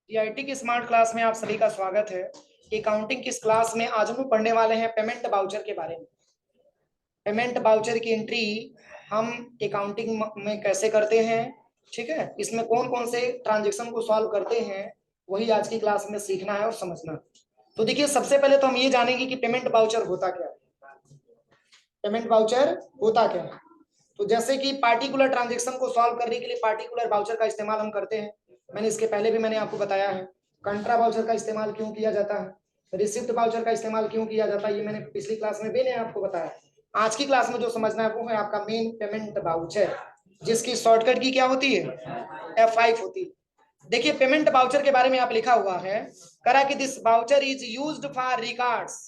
TIT की smart class में आप सभी का स्वागत है। अकाउंटिंग की इस क्लास में आज हम लोग पढ़ने वाले हैं पेमेंट बाउचर के बारे में। पेमेंट बाउचर की एंट्री हम अकाउंटिंग में कैसे करते हैं, ठीक है, इसमें कौन कौन से ट्रांजेक्शन को सॉल्व करते हैं, वही आज की क्लास में सीखना है और समझना है। तो देखिए, सबसे पहले तो हम ये जानेंगे कि पेमेंट बाउचर होता क्या है। पेमेंट बाउचर होता क्या है? तो जैसे कि पार्टिकुलर ट्रांजेक्शन को सॉल्व करने के लिए पार्टिकुलर बाउचर का इस्तेमाल हम करते हैं। मैंने इसके पहले भी मैंने आपको बताया है। कंट्रा बाउचर का इस्तेमाल क्यों किया जाता है, रिसिप्ट बाउचर का इस्तेमाल क्यों किया जाता है, ये मैंने पिछली क्लास में भी ने आपको बताया। आज की क्लास में जो समझना है वो है आपका मेन पेमेंट बाउचर, जिसकी शॉर्टकट की क्या होती है, F5 होती है। देखिए, पेमेंट बाउचर के बारे में आप लिखा हुआ है, करा कि this voucher is used for records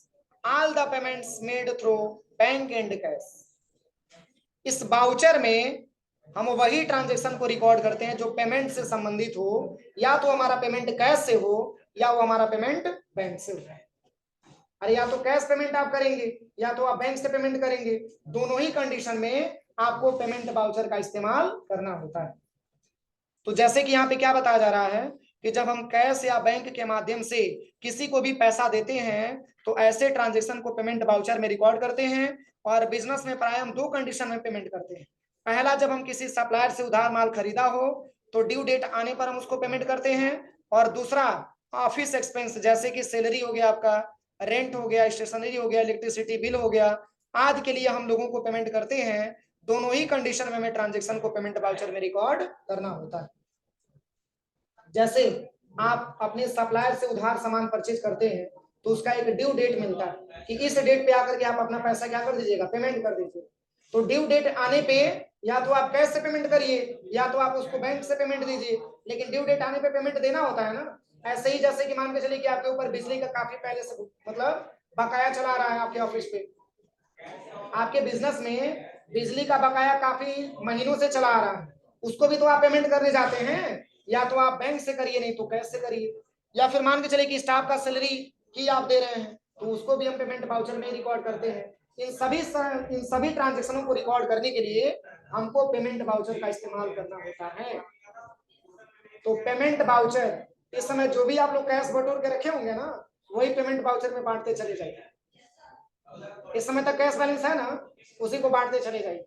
all the payments made through bank and cash. इस बाउचर में हम वही ट्रांजेक्शन को रिकॉर्ड करते हैं जो पेमेंट से संबंधित हो, या तो हमारा पेमेंट कैश से हो या वो हमारा पेमेंट बैंक से हो। अरे या तो कैश पेमेंट आप करेंगे या तो आप बैंक से पेमेंट करेंगे, दोनों ही कंडीशन में आपको पेमेंट बाउचर का इस्तेमाल करना होता है। तो जैसे कि यहाँ पे क्या बताया जा रहा है कि जब हम कैश या बैंक के माध्यम से किसी को भी पैसा देते हैं तो ऐसे ट्रांजेक्शन को पेमेंट बाउचर में रिकॉर्ड करते हैं। और बिजनेस में प्राय हम दो कंडीशन में पेमेंट करते हैं। पहला, जब हम किसी सप्लायर से उधार माल खरीदा हो तो ड्यू डेट आने पर हम उसको पेमेंट करते हैं। और दूसरा, ऑफिस एक्सपेंस जैसे कि सैलरी हो गया, आपका रेंट हो गया, स्टेशनरी हो गया, इलेक्ट्रिसिटी बिल हो गया, आदि के लिए हम लोगों को पेमेंट करते हैं। दोनों ही कंडीशन में हमें ट्रांजेक्शन को पेमेंट बाउचर में रिकॉर्ड करना होता है। जैसे आप अपने सप्लायर से उधार सामान परचेज करते हैं तो उसका एक ड्यू डेट मिलता है कि इस डेट पे आकर के आप अपना पैसा क्या कर दीजिएगा, पेमेंट कर दीजिए। तो ड्यू डेट आने पे या तो आप कैश से पेमेंट करिए या तो आप उसको बैंक से पेमेंट दीजिए, लेकिन ड्यू डेट आने पे पेमेंट देना होता है ना। ऐसे ही जैसे कि मान के चलिए कि आपके ऊपर बिजली का काफी पहले से मतलब बकाया चला रहा है आपके ऑफिस पे, आपके बिजनेस में बिजली का बकाया काफी महीनों से चला आ रहा है, उसको भी तो आप पेमेंट करने जाते हैं, या तो आप बैंक से करिए नहीं तो कैश से करिए। या फिर मान के चले कि स्टाफ का सैलरी ही आप दे रहे हैं तो उसको भी हम पेमेंट बाउचर में रिकॉर्ड करते हैं। इन सभी ट्रांजेक्शनों को रिकॉर्ड करने के लिए हमको पेमेंट बाउचर का इस्तेमाल करना होता है। तो पेमेंट बाउचर इस समय जो भी आप लोग कैश बटोर के रखे होंगे ना, वही पेमेंट बाउचर में बांटते चले जाइए। इस समय तक कैश बैलेंस है ना, उसी को बांटते चले जाइए।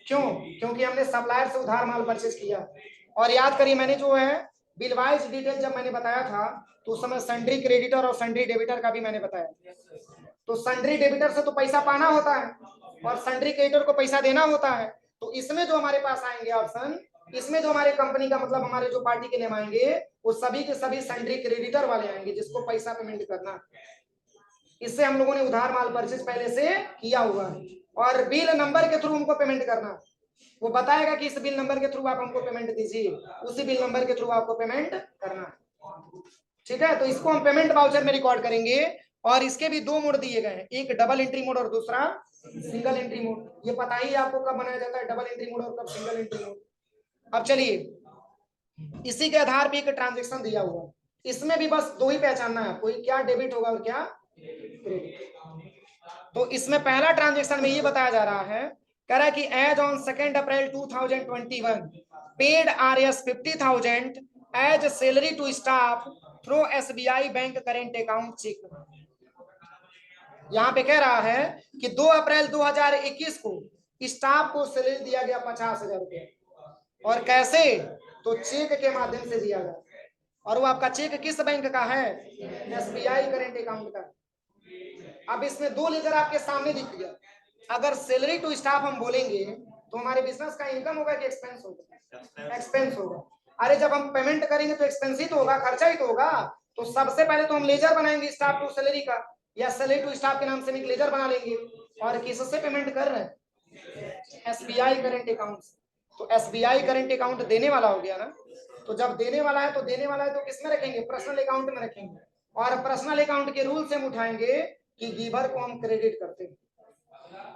क्यों? क्योंकि हमने सप्लायर से उधार माल परचेज किया। और याद करिए, मैंने जो है बिल वाइज डिटेल जब मैंने बताया था तो उस समय सन्ड्री क्रेडिटर और सन्ड्री डेबिटर का भी मैंने बताया। तो सन्ड्री डेबिटर से तो पैसा पाना होता है और सन्ड्री क्रेडिटर को पैसा देना होता है। तो इसमें जो हमारे पास आएंगे ऑप्शन, इसमें जो हमारे कंपनी का मतलब हमारे जो पार्टी के नेम आएंगे वो सभी के सभी सन्ड्री क्रेडिटर वाले आएंगे जिसको पैसा पेमेंट करना। इससे हम लोगों ने उधार माल परचेज पहले से किया हुआ है और बिल नंबर के थ्रू हमको पेमेंट करना। वो बताएगा कि इस बिल नंबर के थ्रू आप हमको पेमेंट दीजिए, उसी बिल नंबर के थ्रू आपको पेमेंट करना। ठीक है, तो इसको हम पेमेंट बाउचर में रिकॉर्ड करेंगे। और इसके भी दो मोड दिए गए हैं, एक डबल एंट्री मोड और दूसरा सिंगल एंट्री मोड। ये पता ही आपको कब बनाया जाता है डबल एंट्री मोड और कब सिंगल एंट्री मोड। अब चलिए, इसी के आधार पे एक ट्रांजेक्शन दिया हुआ है, इसमें भी बस दो ही पहचानना है आपको, क्या डेबिट होगा और क्या क्रेडिट। तो इसमें पहला ट्रांजेक्शन में ये बताया जा रहा है, कह रहा है कि as on 2 April 2021 paid RS 50,000 as salary to staff through SBI bank current account cheque. यहाँ पे कह रहा है कि 2 अप्रैल 2021 को स्टाफ को सैलरी दिया गया 50,000 रुपये, और कैसे, तो चेक के माध्यम से दिया गया। और वो आपका चेक किस बैंक का है, SBI करेंट अकाउंट का। अब इसमें दो लेजर आपके सामने दिख गया। अगर सैलरी टू स्टाफ हम बोलेंगे तो हमारे बिजनेस का इनकम होगा कि एक्सपेंस होगा, एक्सपेंस होगा। अरे जब हम पेमेंट करेंगे तो एक्सपेंस ही तो होगा, खर्चा ही तो होगा। तो सबसे पहले तो हम लेजर बनाएंगे स्टाफ टू सैलरी का, या सैलरी टू स्टाफ के नाम से एक लेजर बना लेंगे। और किससे पेमेंट कर रहे हैं, SBI करेंट अकाउंट। तो SBI करेंट अकाउंट देने वाला हो गया ना। तो जब देने वाला है तो देने वाला है तो किसमें रखेंगे, पर्सनल अकाउंट में रखेंगे। और पर्सनल अकाउंट के रूल से हम उठाएंगे कि गिवर को हम क्रेडिट करते हैं,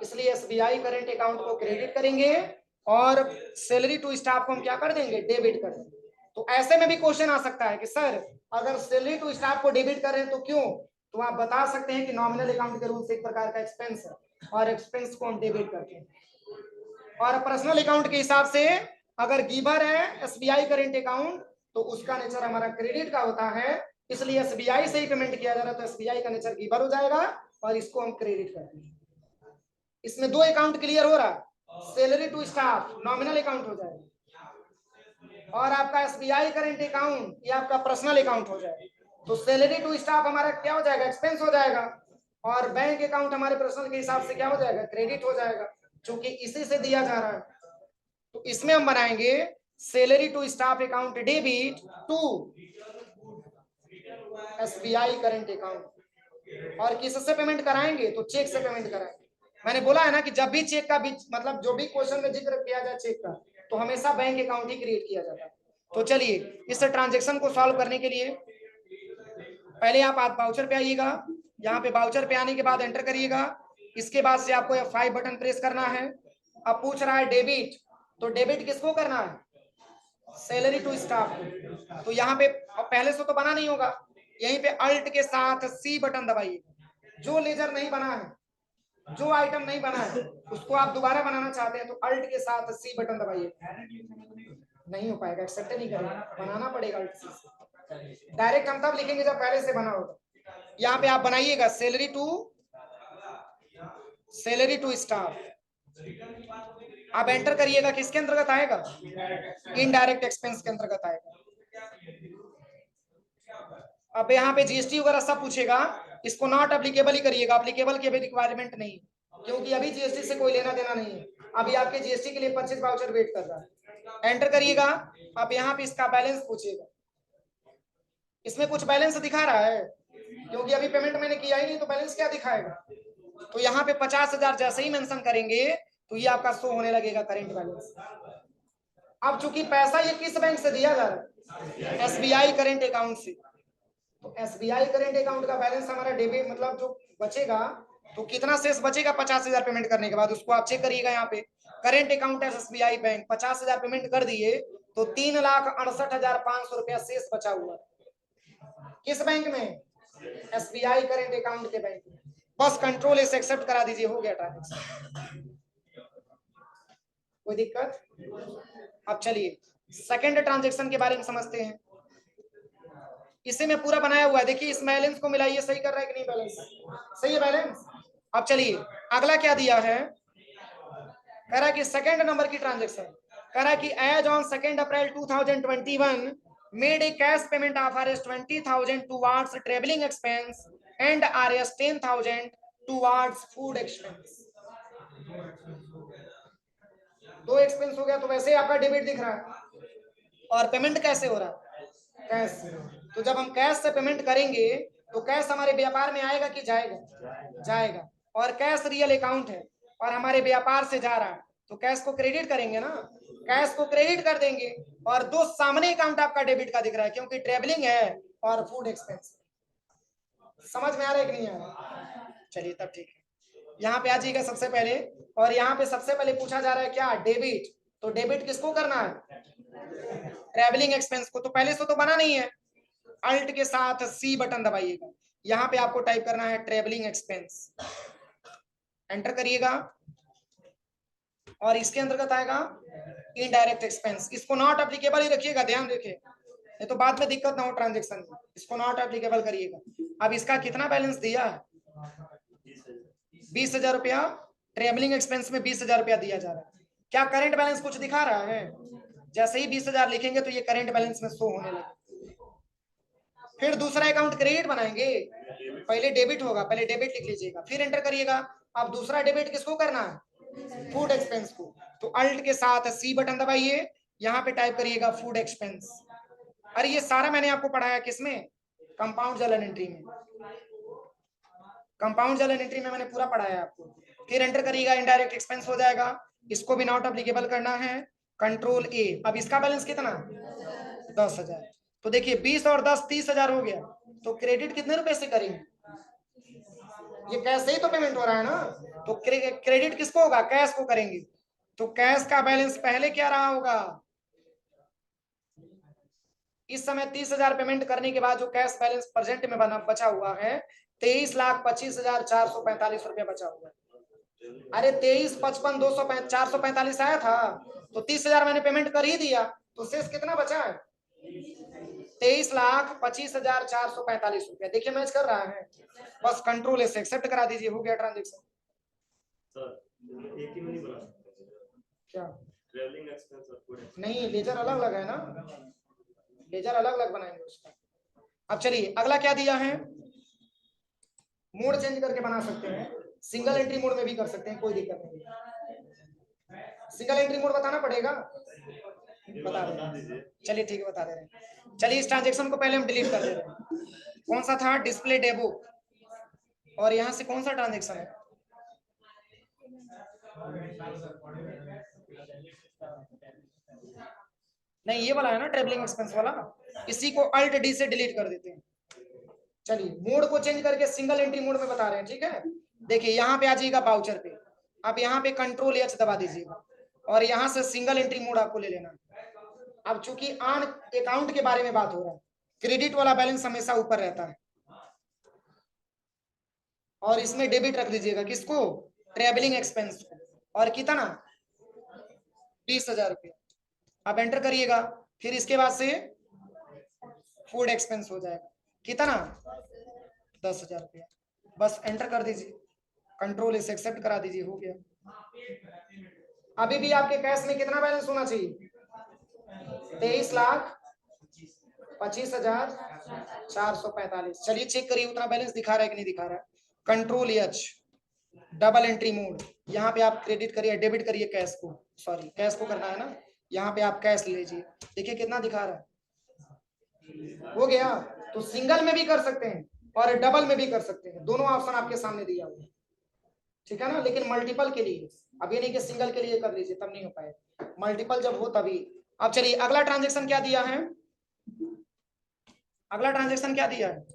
इसलिए SBI करेंट अकाउंट को क्रेडिट करेंगे और सैलरी टू स्टाफ को हम क्या कर देंगे, डेबिट कर देंगे। तो ऐसे में भी क्वेश्चन आ सकता है कि सर अगर सैलरी टू स्टाफ को डेबिट कर रहे हैं तो क्यों, तो आप बता सकते हैं कि नॉमिनल अकाउंट के रूल से एक प्रकार का एक्सपेंस है और एक्सपेंस को हम डेबिट करते हैं। और पर्सनल अकाउंट के हिसाब से अगर गिवर है SBI करेंट अकाउंट तो उसका नेचर हमारा क्रेडिट का होता है, इसलिए एसबीआई से ही पेमेंट किया जा रहा है तो एसबीआई का नेचर गिवर हो जाएगा और इसको हम क्रेडिट करते हैं। इसमें दो अकाउंट क्लियर हो रहा है, salary to staff nominal account हो जाएगा और आपका एसबीआई करेंट अकाउंट ये आपका पर्सनल अकाउंट हो जाएगा। तो सैलरी टू स्टाफ हमारा क्या हो जाएगा, एक्सपेंस हो जाएगा और बैंक अकाउंट हमारे पर्सनल के हिसाब से क्या हो जाएगा, क्रेडिट हो जाएगा, क्योंकि इसी से दिया जा रहा है। तो इसमें हम बनाएंगे salary to staff account debit to SBI current account. और किससे पेमेंट कराएंगे, तो चेक से पेमेंट कराएंगे। मैंने बोला है ना कि जब भी चेक का मतलब जो भी क्वेश्चन में जिक्र किया जाए चेक का, तो हमेशा बैंक अकाउंट ही क्रिएट किया जाता है। तो चलिए इस ट्रांजेक्शन को सॉल्व करने के लिए पहले आप बाउचर पे आइएगा, यहाँ पे बाउचर पे आने के बाद एंटर करिएगा, इसके बाद से आपको F5 बटन प्रेस करना है। अब पूछ रहा है डेबिट, तो डेबिट किसको करना है, सैलरी टू स्टाफ को। तो यहाँ पे पहले से तो बना नहीं होगा, यहीं पे अल्ट के साथ सी बटन दबाइए। जो लेजर नहीं बना है, जो आइटम नहीं बना है, उसको आप दोबारा बनाना चाहते हैं तो अल्ट के साथ सी बटन दबाइए। नहीं हो पाएगा, एक्सेप्ट नहीं करेगा, बनाना पड़ेगा अल्ट से। डायरेक्ट हम तब लिखेंगे जब पहले से बना होगा। यहाँ पे आप बनाइएगा सैलरी टू स्टाफ। आप एंटर करिएगा, किसके अंतर्गत आएगा, इनडायरेक्ट एक्सपेंस के अंतर्गत आएगा। अब यहाँ पे जीएसटी वगैरह सब पूछेगा, इसको नॉट एप्लीकेबल ही करिएगा, एप्लीकेबल की भी रिक्वायरमेंट नहीं, क्योंकि अभी जीएसटी से कोई लेना देना नहीं है। अभी आपके जीएसटी के लिए परचेज वाउचर वेट कर रहा है। एंटर करिएगा। अब यहाँ पे इसका बैलेंस पूछेगा, इसमें कुछ बैलेंस दिखा रहा है, क्योंकि अभी पेमेंट मैंने किया ही नहीं, तो बैलेंस क्या दिखाएगा। तो यहाँ पे 50,000 जैसे ही मेंशन करेंगे तो ये आपका शो होने लगेगा करेंट बैलेंस। अब चूंकि पैसा ये किस बैंक से दिया जा रहा है, एसबीआई करेंट अकाउंट से, तो एसबीआई करेंट अकाउंट का बैलेंस हमारा डेबिट मतलब जो बचेगा, तो कितना शेष बचेगा 50,000 पेमेंट करने के बाद, उसको आप चेक करिएगा। यहाँ पे करेंट अकाउंट है एसबीआई बैंक, 50,000 पेमेंट कर दिए तो 3,68,500 रुपया शेष बचा हुआ है। किस बैंक में, एसबीआई करेंट अकाउंट के बैंक में। बस कंट्रोल इसे एक्सेप्ट करा दीजिए, हो गया ट्रांजेक्शन। कोई दिक्कत। अब चलिए सेकंड ट्रांजेक्शन के बारे में समझते हैं। इसे में पूरा बनाया हुआ है, देखिए इस बैलेंस को मिलाइए, सही कर रहा है कि नहीं, बैलेंस सही है बैलेंस। अब चलिए अगला क्या दिया है, कह रहा है कि सेकंड नंबर की ट्रांजेक्शन, कह रहा है कि as on 2 April 2021 made a cash payment of Rs 20,000 towards traveling expense and Rs 10,000 towards food expense। दो एक्सपेंस हो गया, तो वैसे ही आपका डेबिट दिख रहा है। और पेमेंट कैसे हो रहा है, कैश। तो जब हम कैश से पेमेंट करेंगे तो कैश हमारे व्यापार में आएगा कि जाएगा, जाएगा। और कैश रियल अकाउंट है और हमारे व्यापार से जा रहा है, तो कैश को क्रेडिट करेंगे ना, कैश को क्रेडिट कर देंगे। और दो सामने अकाउंट आपका डेबिट का दिख रहा है, क्योंकि ट्रेवलिंग है और फूड एक्सपेंस। समझ में आ रहा है कि नहीं आ रहा, चलिए तब ठीक है। यहाँ पे आ जाइएगा सबसे पहले, और यहाँ पे सबसे पहले पूछा जा रहा है क्या, डेबिट। तो डेबिट किसको करना है, ट्रेवलिंग एक्सपेंस को। तो पहले से तो बना नहीं है, अल्ट के साथ सी बटन दबाइएगा। यहाँ पे आपको टाइप करना है ट्रेवलिंग एक्सपेंस, एंटर करिएगा। और इसके अंतर्गत आएगा इनडायरेक्ट एक्सपेंस। इसको नॉट एप्लीकेबल ही रखिएगा, ध्यान रखिए, ये तो बाद में दिक्कत ना हो ट्रांजेक्शन में, इसको नॉट एप्लीकेबल करिएगा। अब इसका कितना बैलेंस दिया है, 20,000 रुपया। ट्रेवलिंग एक्सपेंस में 20,000 रुपया दिया जा रहा है। क्या करंट बैलेंस कुछ दिखा रहा है, जैसे ही 20,000 लिखेंगे तो ये करंट बैलेंस में शो होने लगे। फिर दूसरा अकाउंट क्रेडिट बनाएंगे, पहले डेबिट होगा, पहले डेबिट लिख लीजिएगा, फिर एंटर करिएगा। अब दूसरा डेबिट किसको करना है, फूड एक्सपेंस को। तो अल्ट के साथ सी बटन दबाइए, यहाँ पे टाइप करिएगा फूड एक्सपेंस। अरे ये सारा मैंने आपको पढ़ाया किसमें, कंपाउंड जर्नल एंट्री में, कंपाउंड जर्नल एंट्री में मैंने पूरा पढ़ाया आपको। फिर एंटर करिएगा, इनडायरेक्ट एक्सपेंस हो जाएगा, इसको भी नॉट एप्लीकेबल करना है, कंट्रोल ए। अब इसका बैलेंस कितना, 10,000। तो देखिए 20 और 10 30,000 हो गया। तो क्रेडिट कितने रुपए से करेंगे, ये कैश से ही तो पेमेंट हो रहा है ना, तो क्रेडिट किसको होगा, कैश को करेंगे। तो कैश का बैलेंस पहले क्या रहा होगा, इस समय 30,000 पेमेंट करने के बाद जो कैश बैलेंस प्रेजेंट में बचा हुआ है 23,25,445 रुपया बचा हुआ है। अरे 23,55,445 आया था, तो 30,000 मैंने पेमेंट कर ही दिया, तो शेष कितना बचा है, 23,25,445 रुपया। देखिए मैच कर रहा है, बस कंट्रोल से एक्सेप्ट करा दीजिए, हो गया ट्रांजेक्शन। सर एक ही में नहीं बना सकते क्या ट्रैवलिंग एक्सपेंस और फूड एक्सपेंस? नहीं, लेजर अलग अलग है ना, लेजर अलग अलग बनाएंगे उसका। अब चलिए अगला क्या दिया है, मोड चेंज करके बना सकते हैं, सिंगल एंट्री मोड में भी कर सकते हैं, कोई दिक्कत नहीं। सिंगल एंट्री मोड बताना पड़ेगा, बता दे, चलिए ठीक है बता दे रहे हैं। चलिए इस ट्रांजेक्शन को पहले हम डिलीट कर दे रहे हैं। कौन सा था, डिस्प्ले डेबो, और यहाँ से कौन सा ट्रांजेक्शन है, नहीं ये वाला है ना ट्रेवलिंग एक्सपेंस वाला, इसी को अल्ट डी से डिलीट कर देते हैं। चलिए मोड को चेंज करके सिंगल एंट्री मोड में बता रहे हैं, ठीक है। देखिए यहाँ पे आ जाइएगा बाउचर पे, अब यहाँ पे कंट्रोल एच दबा दीजिएगा और यहाँ से सिंगल एंट्री मोड आपको ले लेना। अब चूंकि ऑन अकाउंट के बारे में बात हो रहा है, क्रेडिट वाला बैलेंस हमेशा ऊपर रहता है, और इसमें डेबिट रख दीजिएगा किसको, ट्रेवलिंग एक्सपेंस को, और कितना 20,000 रुपया। अब एंटर करिएगा, फिर इसके बाद से फूड एक्सपेंस हो जाएगा कितना 10,000 रुपया, बस एंटर कर दीजिए, कंट्रोल से एक्सेप्ट करा दीजिए, हो गया। अभी भी आपके कैश में कितना बैलेंस होना चाहिए, 23,25,445। चलिए चेक करिए उतना बैलेंस दिखा रहा है कि नहीं दिखा रहा है। Control H, double entry mode, यहाँ पे आप क्रेडिट करिए, डेबिट करिए कैश को, सॉरी कैश को करना है ना, यहाँ पे आप कैश लीजिए, देखिए कितना दिखा रहा है, हो गया। तो सिंगल में भी कर सकते हैं और डबल में भी कर सकते हैं, दोनों ऑप्शन आपके सामने दिया हुआ है, ठीक है ना। लेकिन मल्टीपल के लिए, अब ये नहीं कि सिंगल के लिए कर लीजिए, तब नहीं हो पाएगा, मल्टीपल जब हो तभी। अब चलिए अगला ट्रांजेक्शन क्या दिया है, अगला ट्रांजेक्शन क्या दिया है,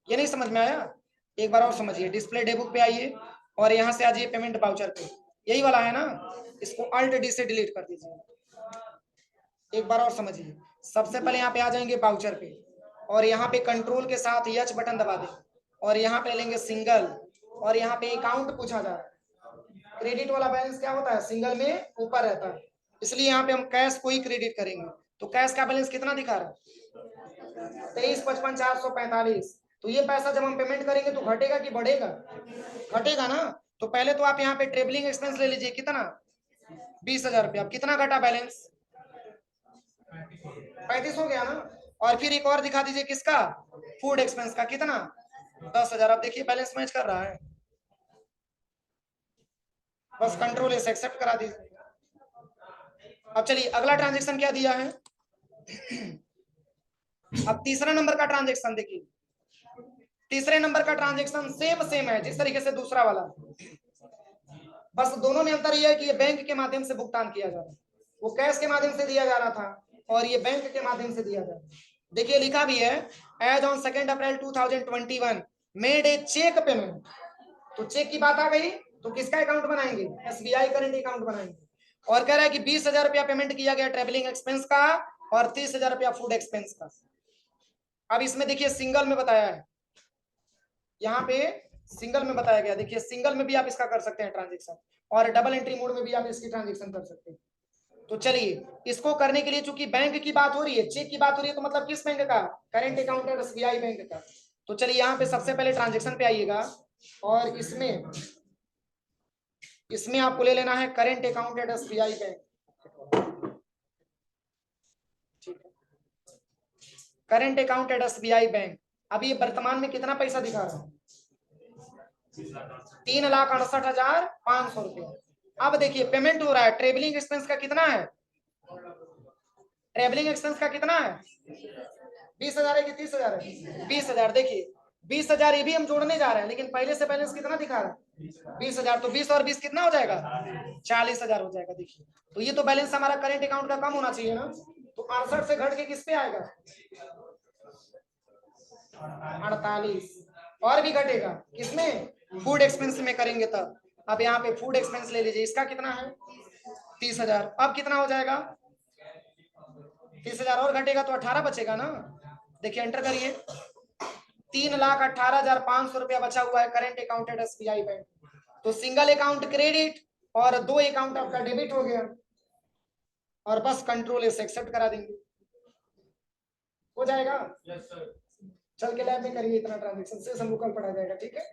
ये नहीं समझ में आया, एक बार और समझिए। डिस्प्ले डे बुक पे आइए और यहाँ से आ जाइए पेमेंट वाउचर पे, यही वाला है ना, इसको अल्ट डी से डिलीट कर दीजिए। एक बार और समझिए, सबसे पहले यहाँ पे आ जाएंगे वाउचर पे और यहाँ पे कंट्रोल के साथ एच बटन दबा दें और यहाँ पे लेंगे सिंगल, और यहाँ पे अकाउंट पूछा जा रहा है, क्रेडिट वाला बैलेंस क्या होता है, सिंगल में ऊपर रहता है, इसलिए यहाँ पे हम कैश को ही क्रेडिट करेंगे। तो कैश का बैलेंस कितना दिखा रहा है, 23,55,445। तो ये पैसा जब हम पेमेंट करेंगे तो घटेगा कि बढ़ेगा, घटेगा ना। तो पहले तो आप यहाँ पे ट्रेवलिंग एक्सपेंस ले लीजिए, कितना 20,000 रुपया। अब कितना घटा बैलेंस, 35 हो गया ना। और फिर एक और दिखा दीजिए किसका, फूड एक्सपेंस का, कितना 10,000। अब देखिए बैलेंस मैच कर रहा है, बस कंट्रोल से एक्सेप्ट करा दीजिए। अब चलिए अगला ट्रांजेक्शन क्या दिया है, अब तीसरा नंबर का ट्रांजेक्शन देखिए, तीसरे नंबर का ट्रांजेक्शन सेम है जिस तरीके से दूसरा वाला, बस दोनों में अंतर यह है कि ये बैंक के माध्यम से भुगतान किया जा रहा है, वो कैश के माध्यम से दिया जा रहा था और ये बैंक के माध्यम से दिया जा रहा है। देखिए लिखा भी है, as on 2 April 2021 made a cheque payment. तो चेक की बात आ गई तो किसका अकाउंट बनाएंगे, एसबीआई करेंट अकाउंट बनाएंगे। और कह रहा है कि 20,000 रुपया पेमेंट किया गया ट्रेवलिंग एक्सपेंस का और 30,000 रुपया फूड एक्सपेंस का। अब इसमें देखिए सिंगल में बताया है, यहाँ पे सिंगल में बताया गया, देखिए सिंगल में भी आप इसका कर सकते हैं ट्रांजेक्शन, और डबल एंट्री मोड में भी आप इसकी ट्रांजेक्शन कर सकते हैं। तो चलिए इसको करने के लिए चूंकि बैंक की बात हो रही है, चेक की बात हो रही है, तो मतलब किस बैंक का, करेंट अकाउंट है एसबीआई बैंक का। तो चलिए यहाँ पे सबसे पहले ट्रांजेक्शन पे आइएगा और इसमें आपको ले लेना है current account at SBI bank, ठीक है, current account at SBI bank. अभी ये वर्तमान में कितना पैसा दिखा रहा है, 3,68,500 रुपया। अब देखिए पेमेंट हो रहा है, ट्रेवलिंग एक्सपेंस का कितना है, ट्रेवलिंग एक्सपेंस का कितना है 20,000 है कि 30,000 है, 20,000। देखिए 20,000 ये भी हम जोड़ने जा रहे हैं, लेकिन पहले से बैलेंस कितना दिखा रहा है 20,000, तो 20 और 20 कितना हो जाएगा 40,000 हो जाएगा। देखिए तो ये तो बैलेंस हमारा करेंट अकाउंट का कम होना चाहिए ना, तो 68 से घट के किस पे आएगा 48, और भी घटेगा किसमें, फूड एक्सपेंस में करेंगे तब। अब यहाँ पे फूड एक्सपेंस ले लीजिए, इसका कितना है 30,000, अब कितना हो जाएगा 30,000 और घटेगा तो 18 बचेगा ना। देखिए एंटर करिए, 3,18,500 रुपया बचा हुआ है current account at SBI bank. तो सिंगल अकाउंट क्रेडिट और 2 अकाउंट आपका डेबिट हो गया, और बस कंट्रोल से एक्सेप्ट करा देंगे। हो जाएगा? Yes sir. चल के लैब में करिए इतना ट्रांजेक्शन से, हम लोग कल पढ़ा जाएगा, ठीक है।